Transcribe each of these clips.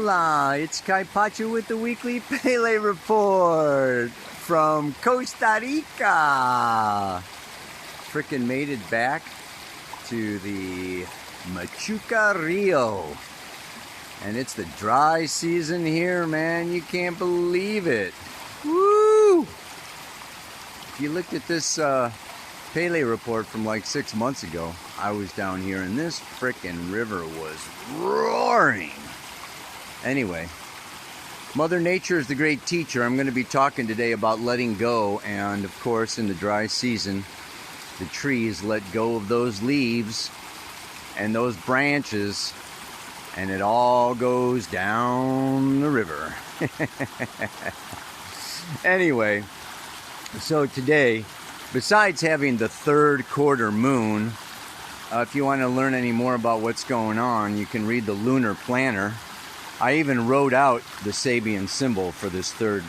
Hola, it's Kai Pacho with the weekly Pele report from Costa Rica. Frickin' made it back to the Machuca Rio. And it's the dry season here, man. You can't believe it. Woo! If you looked at this Pele report from like 6 months ago, I was down here and this frickin' river was roaring. Anyway, Mother Nature is the great teacher. I'm going to be talking today about letting go, and of course in the dry season the trees let go of those leaves and those branches, and it all goes down the river. Anyway, so today, besides having the third quarter moon, if you want to learn any more about what's going on, you can read the lunar planner. I even wrote out the Sabian symbol for this third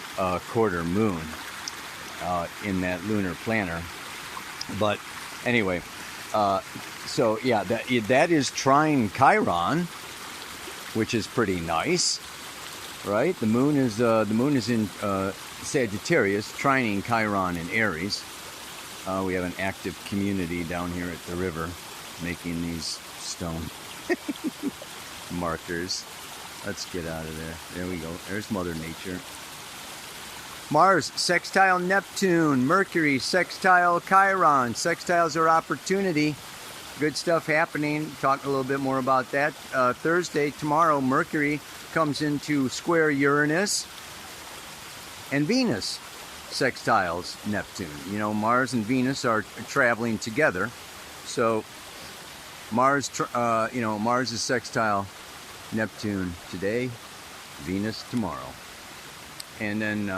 quarter moon in that lunar planner. But anyway, so yeah, that is trine Chiron, which is pretty nice, right? The moon is in Sagittarius, trining Chiron in Aries. We have an active community down here at the river making these stone markers. Let's get out of there. There we go. There's Mother Nature. Mars sextile Neptune, Mercury sextile Chiron. Sextiles are opportunity. Good stuff happening. Talk a little bit more about that. Thursday, tomorrow, Mercury comes into square Uranus, and Venus sextiles Neptune. You know, Mars and Venus are traveling together. So Mars is sextile Neptune today, Venus tomorrow. And then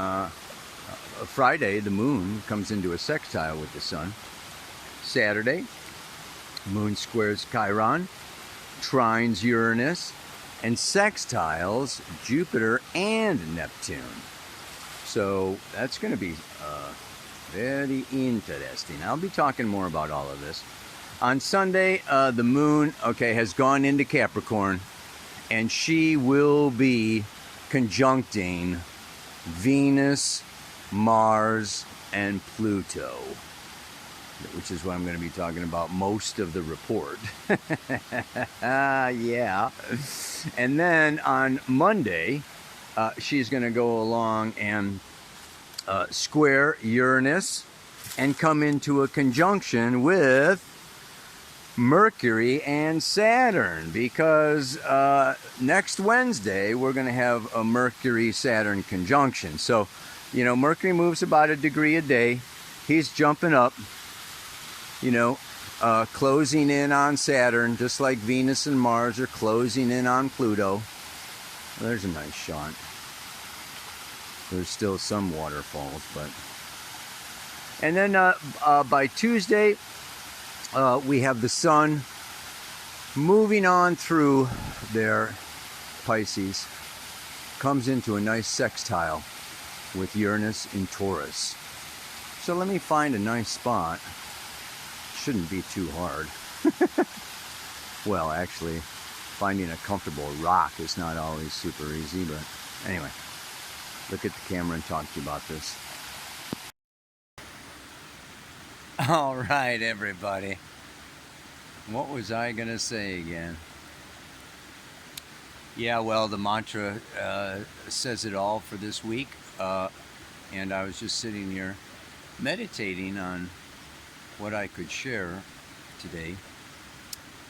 Friday, the moon comes into a sextile with the sun. Saturday, moon squares Chiron, trines Uranus, and sextiles Jupiter and Neptune. So that's going to be very interesting. I'll be talking more about all of this. On Sunday, the moon, has gone into Capricorn, and she will be conjuncting Venus, Mars, and Pluto, which is what I'm going to be talking about most of the report. Yeah. And then on Monday, she's going to go along and square Uranus and come into a conjunction with Mercury and Saturn, because next Wednesday we're going to have a Mercury-Saturn conjunction. So, you know, Mercury moves about a degree a day. He's jumping up, closing in on Saturn, just like Venus and Mars are closing in on Pluto. Well, there's a nice shot. There's still some waterfalls, but... And then by Tuesday, we have the sun moving on through their Pisces, comes into a nice sextile with Uranus in Taurus. So let me find a nice spot. Shouldn't be too hard. Well, actually, finding a comfortable rock is not always super easy, but anyway, look at the camera and talk to you about this. All right, everybody. What was I going to say again? Yeah, well, the mantra says it all for this week. And I was just sitting here meditating on what I could share today.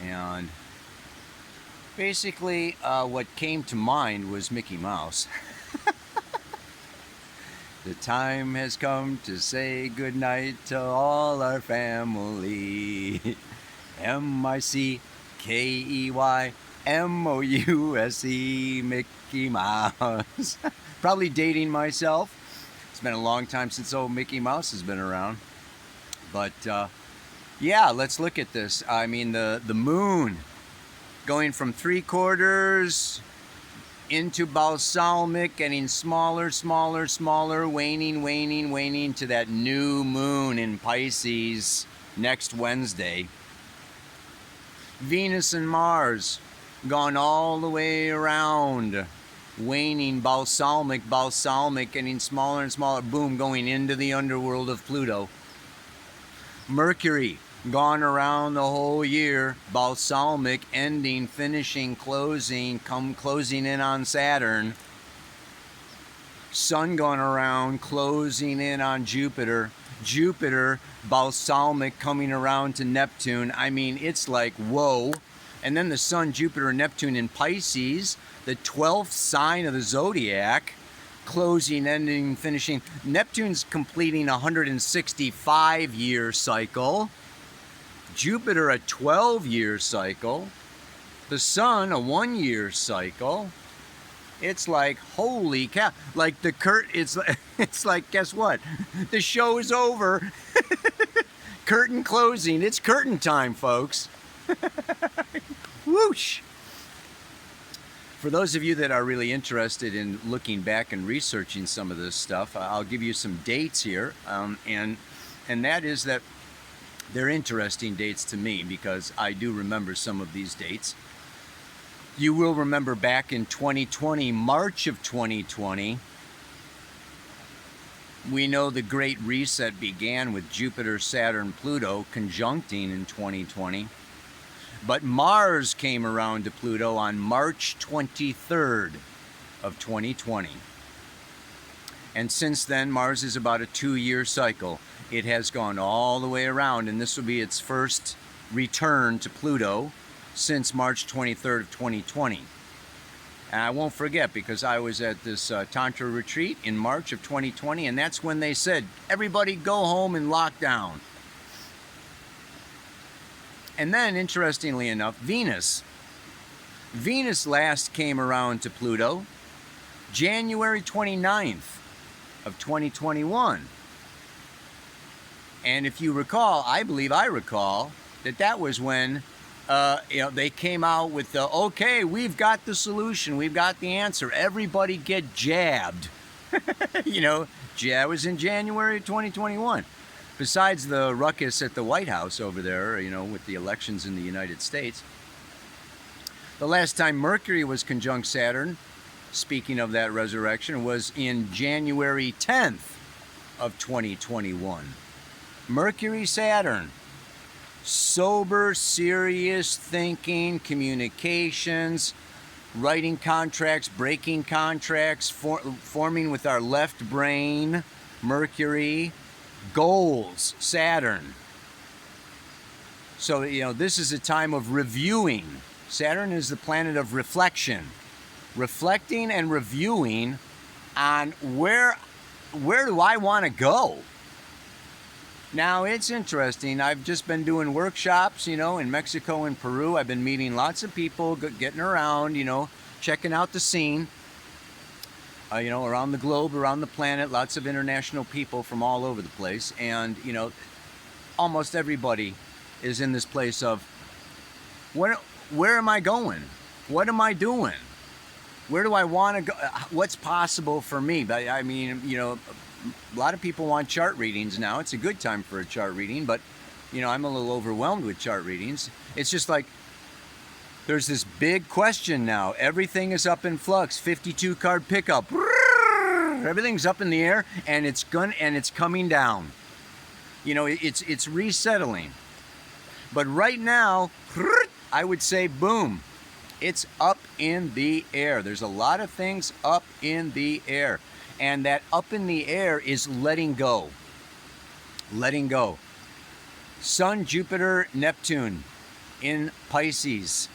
And basically, what came to mind was Mickey Mouse. The time has come to say goodnight to all our family. MICKEYMOUSE, Mickey Mouse. Probably dating myself. It's been a long time since old Mickey Mouse has been around. But yeah, let's look at this. I mean, the moon going from 3/4 into balsamic, getting smaller, waning to that new moon in Pisces next Wednesday. Venus and Mars gone all the way around waning, balsamic, getting smaller and smaller, boom, going into the underworld of Pluto. Mercury, gone around the whole year, balsamic, ending, finishing, closing, closing in on Saturn. Sun gone around, closing in on Jupiter. Jupiter, balsamic, coming around to Neptune. I mean, it's like, whoa. And then the Sun, Jupiter, Neptune in Pisces, the 12th sign of the zodiac, closing, ending, finishing. Neptune's completing a 165-year cycle. Jupiter a 12-year cycle. The Sun a 1-year cycle. It's like, holy cow. Like it's like, guess what? The show is over. Curtain closing. It's curtain time, folks. Whoosh. For those of you that are really interested in looking back and researching some of this stuff, I'll give you some dates here, and that is that they're interesting dates to me because I do remember some of these dates. You will remember back in 2020, March of 2020, we know the Great Reset began with Jupiter, Saturn, Pluto conjuncting in 2020. But Mars came around to Pluto on March 23rd of 2020. And since then, Mars is about a 2-year cycle. It has gone all the way around, and this will be its first return to Pluto since March 23rd of 2020. And I won't forget, because I was at this Tantra retreat in March of 2020, and that's when they said, everybody go home and lock down. And then, interestingly enough, Venus last came around to Pluto January 29th of 2021. And if you recall, I believe I recall, that was when they came out with the, okay, we've got the solution, we've got the answer, everybody get jabbed. Jab was in January 2021. Besides the ruckus at the White House over there, with the elections in the United States. The last time Mercury was conjunct Saturn, speaking of that resurrection, was in January 10th of 2021. Mercury, Saturn. Sober, serious thinking, communications, writing contracts, breaking contracts, forming with our left brain, Mercury. Goals, Saturn. So, this is a time of reviewing. Saturn is the planet of reflection. Reflecting and reviewing on where do I want to go? Now, it's interesting. I've just been doing workshops, in Mexico and Peru. I've been meeting lots of people, getting around, checking out the scene. Around the globe, around the planet, lots of international people from all over the place. And, almost everybody is in this place of, where am I going? What am I doing? Where do I want to go? What's possible for me? But I mean, a lot of people want chart readings now. It's a good time for a chart reading, but, I'm a little overwhelmed with chart readings. It's just like, there's this big question now. Everything is up in flux. 52 card pickup. Everything's up in the air, and it's coming down. It's resettling. But right now, I would say, boom, it's up in the air. There's a lot of things up in the air, and that up in the air is letting go. Letting go. Sun, Jupiter, Neptune in Pisces.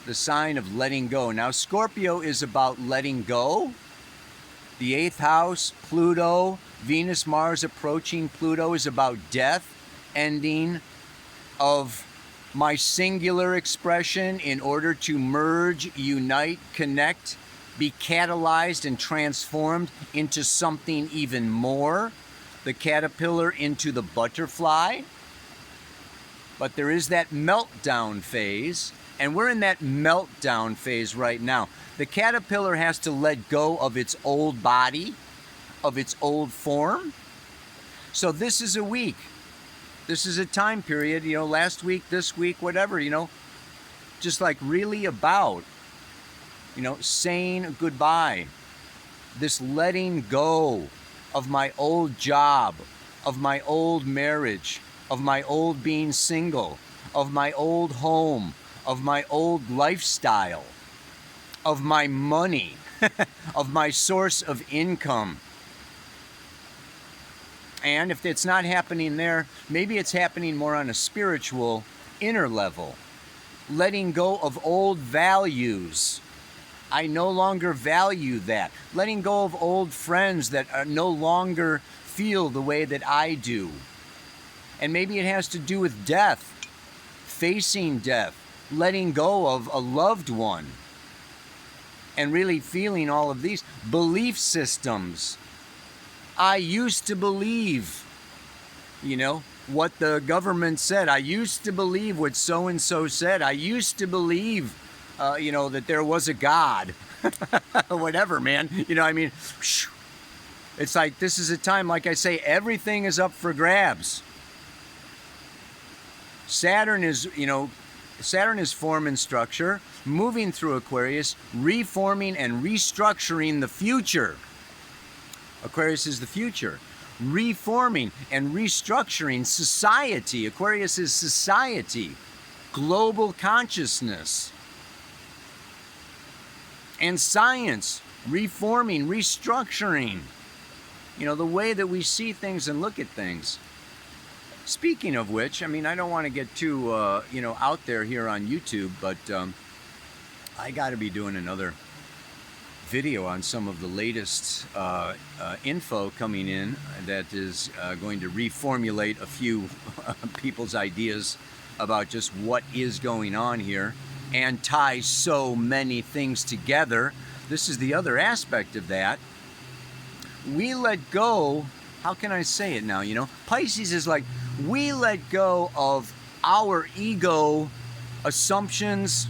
The sign of letting go. Now, Scorpio is about letting go. The 8th house, Pluto, Venus, Mars approaching Pluto is about death, ending of my singular expression in order to merge, unite, connect, be catalyzed and transformed into something even more. The caterpillar into the butterfly. But there is that meltdown phase. And we're in that meltdown phase right now. The caterpillar has to let go of its old body, of its old form. So this is a week. This is a time period, last week, this week, whatever, just like really about saying goodbye. This letting go of my old job, of my old marriage, of my old being single, of my old home, of my old lifestyle, of my money, of my source of income. And if it's not happening there, maybe it's happening more on a spiritual, inner level. Letting go of old values. I no longer value that. Letting go of old friends that no longer feel the way that I do. And maybe it has to do with death, facing death, letting go of a loved one, and really feeling all of these belief systems. I used to believe, what the government said. I used to believe what so-and-so said. I used to believe, that there was a God. Whatever, man. It's like this is a time, like I say, everything is up for grabs. Saturn is form and structure, moving through Aquarius, reforming and restructuring the future. Aquarius is the future. Reforming and restructuring society. Aquarius is society, global consciousness. And science, reforming, restructuring. The way that we see things and look at things. Speaking of which, I don't want to get too, out there here on YouTube, but I got to be doing another video on some of the latest info coming in that is going to reformulate a few people's ideas about just what is going on here and tie so many things together. This is the other aspect of that. We let go, how can I say it now? Pisces is like, we let go of our ego assumptions,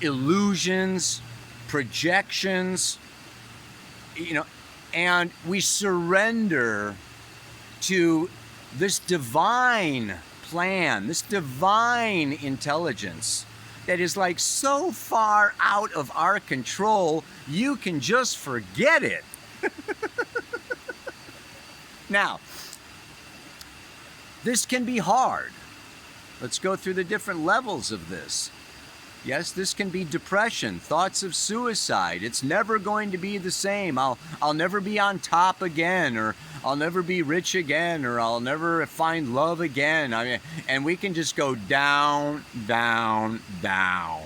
illusions, projections, and we surrender to this divine plan, this divine intelligence that is like so far out of our control, you can just forget it. Now, this can be hard. Let's go through the different levels of this. Yes, this can be depression, thoughts of suicide. It's never going to be the same. I'll never be on top again, or I'll never be rich again, or I'll never find love again. And we can just go down, down, down.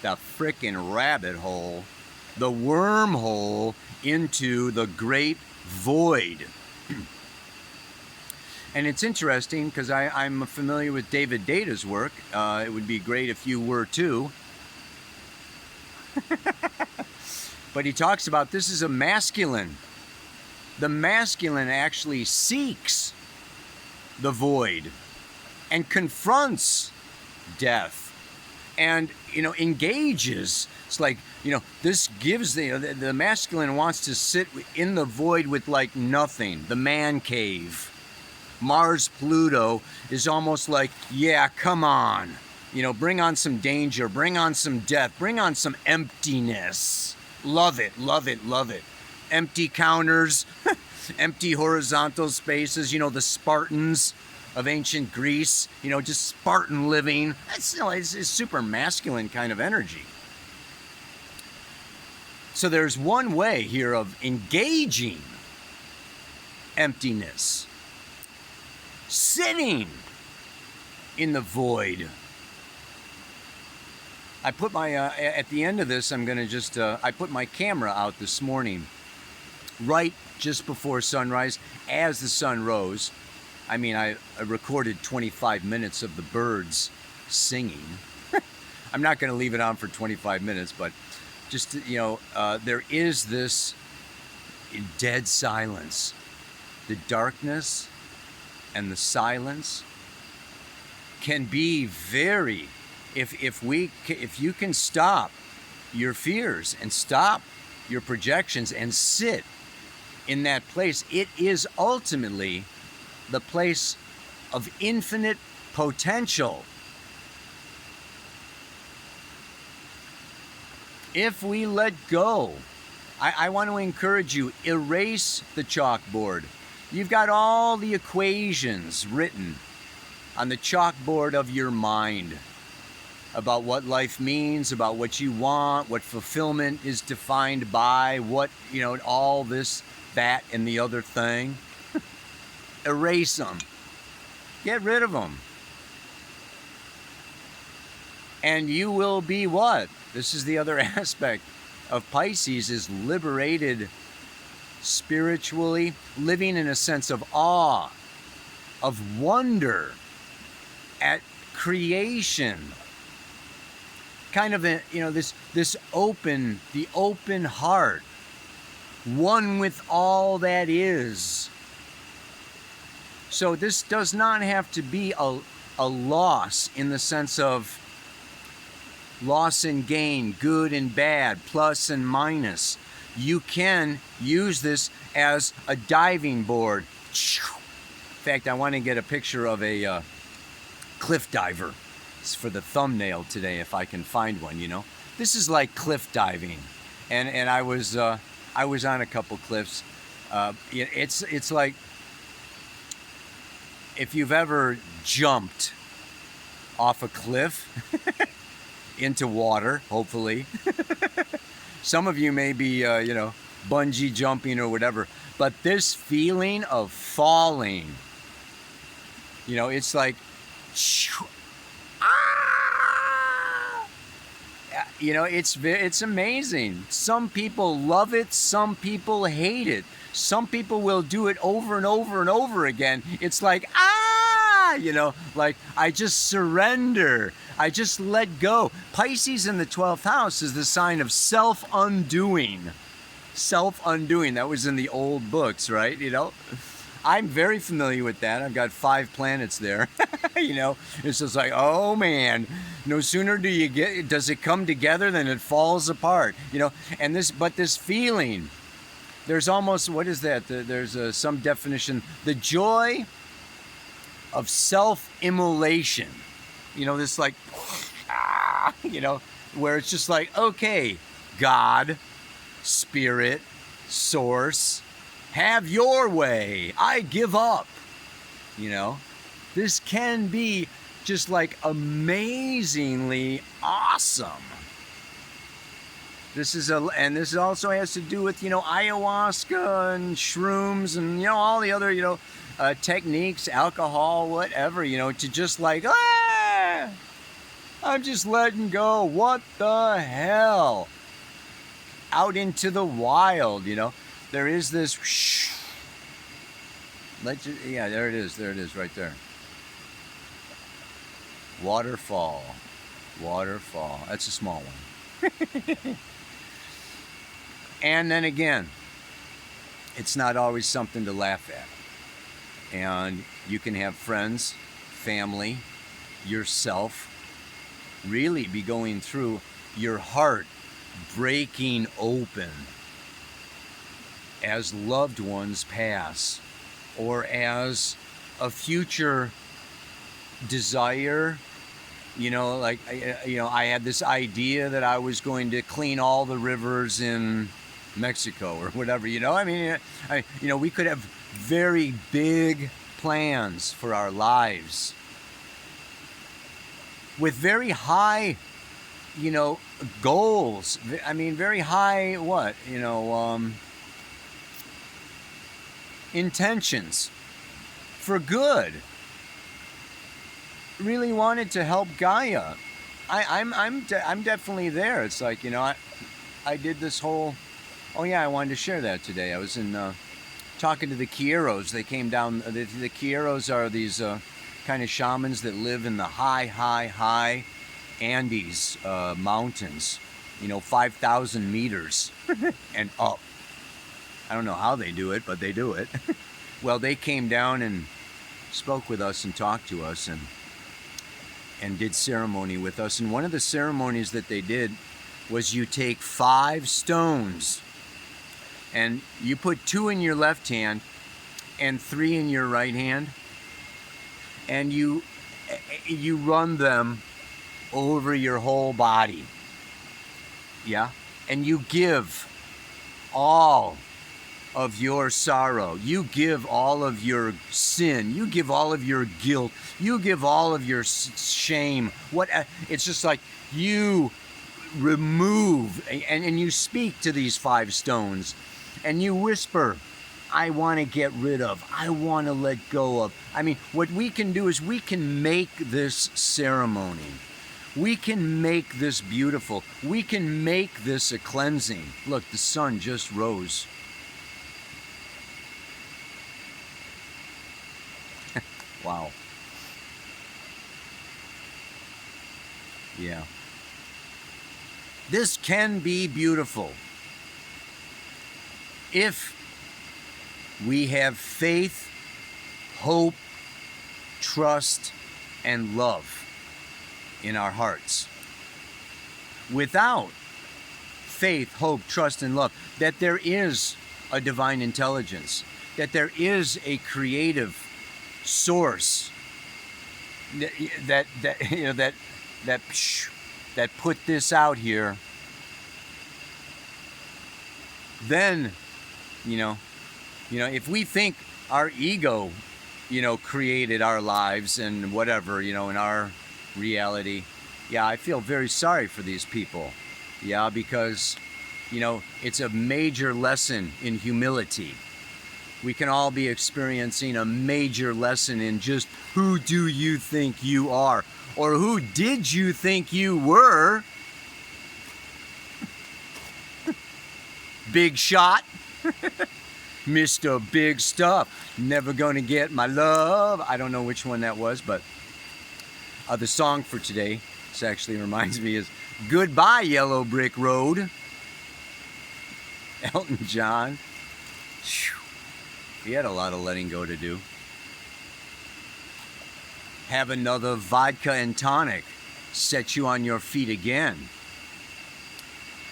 The frickin' rabbit hole, the wormhole into the great void. And it's interesting because I'm familiar with David Data's work. It would be great if you were too. But he talks about this is a masculine. The masculine actually seeks the void and confronts death and, engages. It's like, this gives the masculine wants to sit in the void with like nothing, the man cave. Mars Pluto is almost like, yeah, come on. Bring on some danger, bring on some death, bring on some emptiness. Love it, love it, love it. Empty counters, empty horizontal spaces, the Spartans of ancient Greece, just Spartan living. It's super masculine kind of energy. So there's one way here of engaging emptiness. Sitting in the void. I put my, at the end of this, I'm going to just, I put my camera out this morning, right just before sunrise, as the sun rose. I recorded 25 minutes of the birds singing. I'm not going to leave it on for 25 minutes, but just, there is this dead silence. The darkness and the silence can be very, if you can stop your fears and stop your projections and sit in that place, it is ultimately the place of infinite potential. If we let go, I want to encourage you, erase the chalkboard. You've got all the equations written on the chalkboard of your mind about what life means, about what you want, what fulfillment is defined by, what, all this, that, and the other thing. Erase them. Get rid of them. And you will be what? This is the other aspect of Pisces, is liberated spiritually, living in a sense of awe, of wonder at creation. Kind of this open, the open heart, one with all that is. So this does not have to be a loss in the sense of loss and gain, good and bad, plus and minus. You can use this as a diving board. In fact, I want to get a picture of a cliff diver. It's for the thumbnail today, if I can find one. This is like cliff diving, and I was on a couple cliffs. It's like if you've ever jumped off a cliff into water, hopefully. Some of you may be, bungee jumping or whatever, but this feeling of falling, it's like, it's amazing. Some people love it, some people hate it. Some people will do it over and over and over again. It's like, like I just surrender. I just let go. Pisces in the 12th house is the sign of self-undoing. Self-undoing. That was in the old books, right? I'm very familiar with that. I've got 5 planets there. It's just like, oh man, no sooner does it come together than it falls apart. And this feeling, there's almost, what is that? There's some definition, the joy of self-immolation. This like, where it's just like, okay, God, Spirit, Source, have your way. I give up. This can be just like amazingly awesome. And this also has to do with, ayahuasca and shrooms and, all the other, techniques, alcohol, whatever, to just like, I'm just letting go. What the hell? Out into the wild, there is this, there it is right there. Waterfall. That's a small one. And then again, it's not always something to laugh at. And you can have friends, family, yourself, really be going through your heart breaking open as loved ones pass, or as a future desire. I had this idea that I was going to clean all the rivers in Mexico or whatever, we could have very big plans for our lives with very high, goals. Very high, intentions for good. Really wanted to help Gaia. I'm definitely there. It's like, I did this whole, I wanted to share that today. I was talking to the Quieros. They came down, the Quieros are these kind of shamans that live in the high Andes mountains, 5,000 meters and up. I don't know how they do it, but they do it. Well, they came down and spoke with us and talked to us and did ceremony with us. And one of the ceremonies that they did was you take 5 stones and you put 2 in your left hand and 3 in your right hand, and you run them over your whole body. Yeah? and you give all of your sorrow, you give all of your sin, you give all of your guilt, you give all of your shame, it's just like you remove, and you speak to these 5 stones, and you whisper, I want to get rid of, I want to let go of. I mean, what we can do is we can make this ceremony. We can make this beautiful. We can make this a cleansing. Look, the sun just rose. Wow. Yeah. This can be beautiful if we have faith, hope, trust, and love in our hearts. Without faith, hope, trust, and love, that there is a divine intelligence, that there is a creative source that put this out here, then if we think our ego created our lives and whatever, in our reality, yeah, I feel very sorry for these people. Yeah, because it's a major lesson in humility. We can all be experiencing a major lesson in just who do you think you are, or who did you think you were? Big shot. Mr. Big Stuff. Never gonna get my love. I don't know which one that was, but the song for today, this actually reminds me, is Goodbye Yellow Brick Road. Elton John. Whew. He had a lot of letting go to do. Have another vodka and tonic. Set you on your feet again.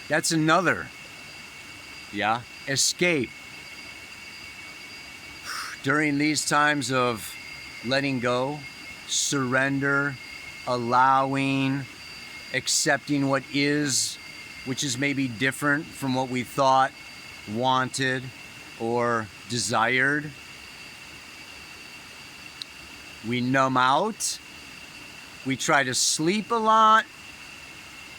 That's another, escape. During these times of letting go, surrender, allowing, accepting what is, which is maybe different from what we thought, wanted, or desired. We numb out. We try to sleep a lot,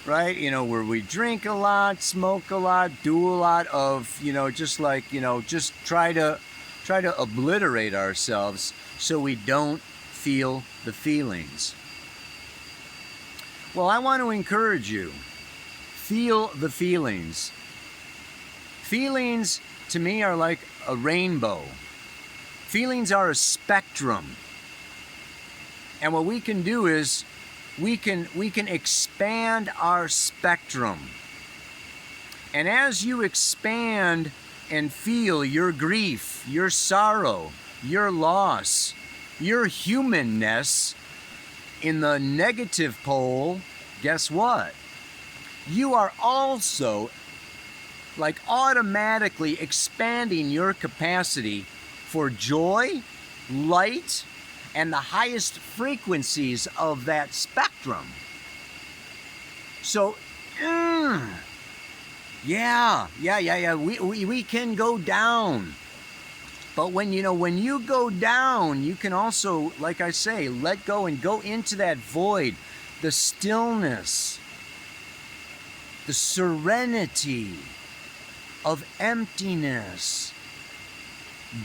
right? Where we drink a lot, smoke a lot, do a lot of, just try to obliterate ourselves so we don't feel the feelings. Well, I want to encourage you. Feel the feelings. Feelings, to me, are like a rainbow. Feelings are a spectrum. And what we can do is we can expand our spectrum. And as you expand and feel your grief, your sorrow, your loss, your humanness in the negative pole, guess what? You are also automatically expanding your capacity for joy, light, and the highest frequencies of that spectrum. So, we can go down. But when you go down, you can also, like I say, let go and go into that void, the stillness, the serenity of emptiness.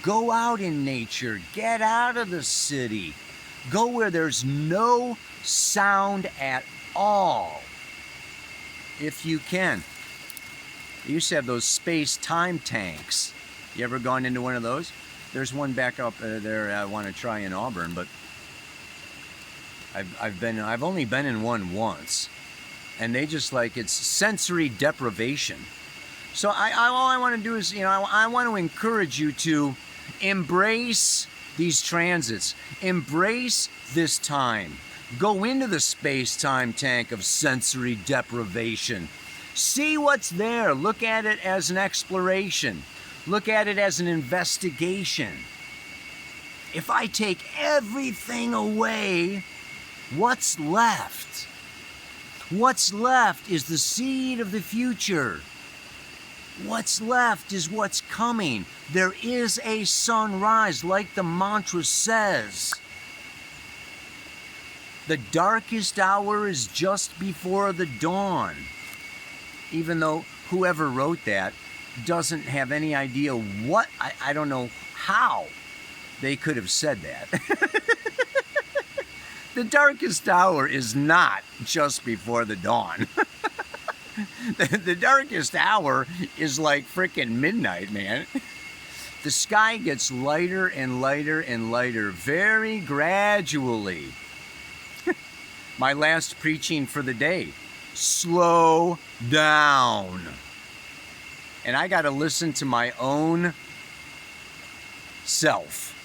Go out in nature, get out of the city, go where there's no sound at all, if you can. I used to have those space-time tanks. You ever gone into one of those? There's one back up there I want to try in Auburn, but I've only been in one once, and they just it's sensory deprivation. So all I want to do is, I want to encourage you to embrace these transits. Embrace this time. Go into the space-time tank of sensory deprivation. See what's there. Look at it as an exploration. Look at it as an investigation. If I take everything away, what's left? What's left is the seed of the future. What's left is what's coming. There is a sunrise, like the mantra says. The darkest hour is just before the dawn. Even though whoever wrote that doesn't have any idea what, I don't know how they could have said that. The darkest hour is not just before the dawn. The darkest hour is like frickin' midnight, man. The sky gets lighter and lighter and lighter very gradually. My last preaching for the day, slow down. And I got to listen to my own self.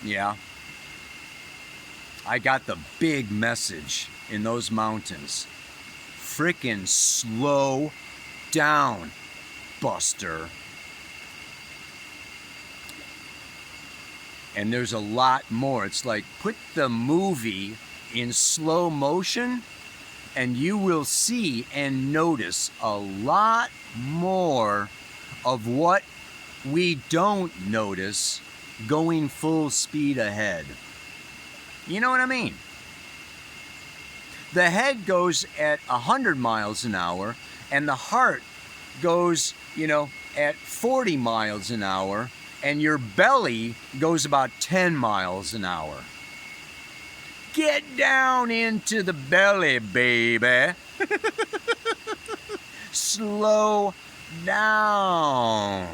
Yeah. I got the big message in those mountains. Frickin' slow down, Buster. And there's a lot more. It's like put the movie in slow motion and you will see and notice a lot more of what we don't notice going full speed ahead. You know what I mean? The head goes at 100 miles an hour and the heart goes, at 40 miles an hour and your belly goes about 10 miles an hour. Get down into the belly, baby. Slow down.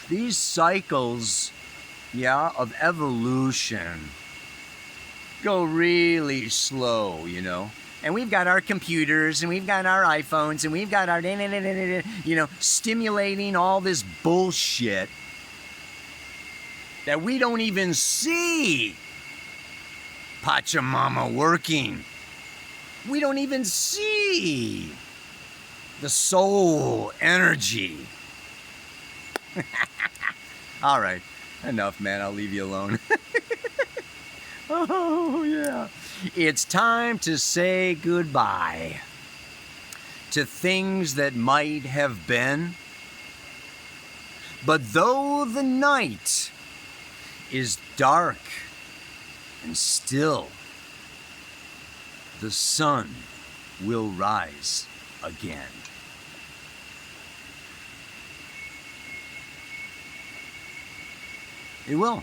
These cycles, of evolution go really slow, And we've got our computers and we've got our iPhones and we've got our, stimulating all this bullshit that we don't even see Pachamama working. We don't even see the soul energy. All right, enough, man. I'll leave you alone. Oh, yeah. It's time to say goodbye to things that might have been. But though the night is dark and still, the sun will rise again. It will.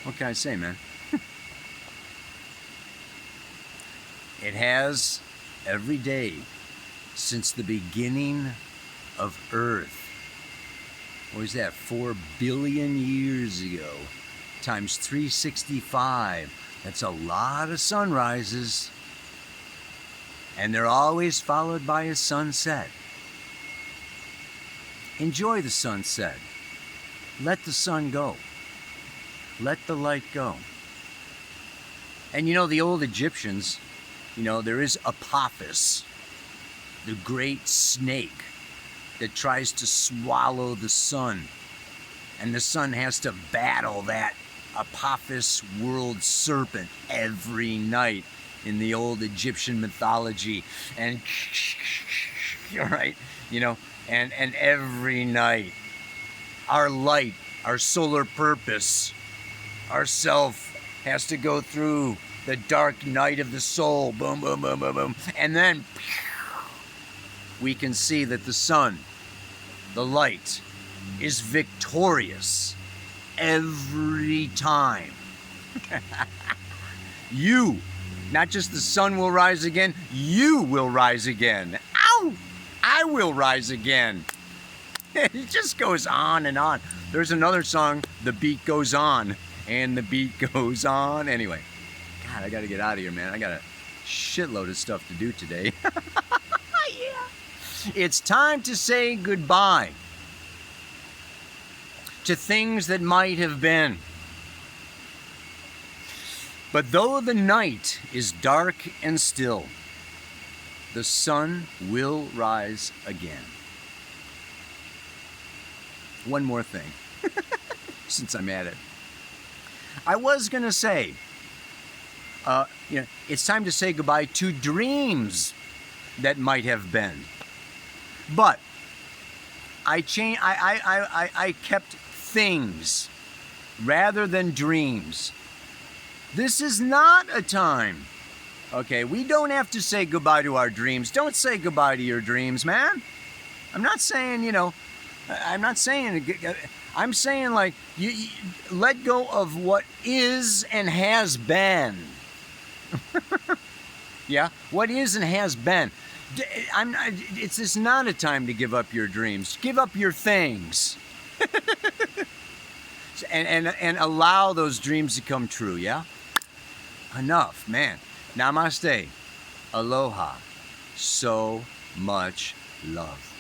What can I say, man? It has every day since the beginning of Earth. What was that, 4 billion years ago, times 365. That's a lot of sunrises. And they're always followed by a sunset. Enjoy the sunset. Let the sun go. Let the light go. And the old Egyptians, there is Apophis, the great snake that tries to swallow the sun. And the sun has to battle that Apophis world serpent every night in the old Egyptian mythology. And, right, and every night, our light, our solar purpose, our self has to go through the dark night of the soul. Boom, boom, boom, boom, boom. And then we can see that the sun, the light, is victorious every time. You, not just the sun will rise again, you will rise again. Ow! I will rise again. It just goes on and on. There's another song, The Beat Goes On, and the beat goes on. Anyway, God, I gotta get out of here, man. I got a shitload of stuff to do today. Yeah. It's time to say goodbye to things that might have been. But though the night is dark and still, the sun will rise again. One more thing, since I'm at it. I was going to say, it's time to say goodbye to dreams. that might have been. But I kept things rather than dreams. This is not a time. Okay, we don't have to say goodbye to our dreams. Don't say goodbye to your dreams, man. I'm not saying, I'm saying like you let go of what is and has been. Yeah, what is and has been. It's not a time to give up your dreams. Give up your things. and allow those dreams to come true, yeah? Enough, man. Namaste. Aloha. So much love.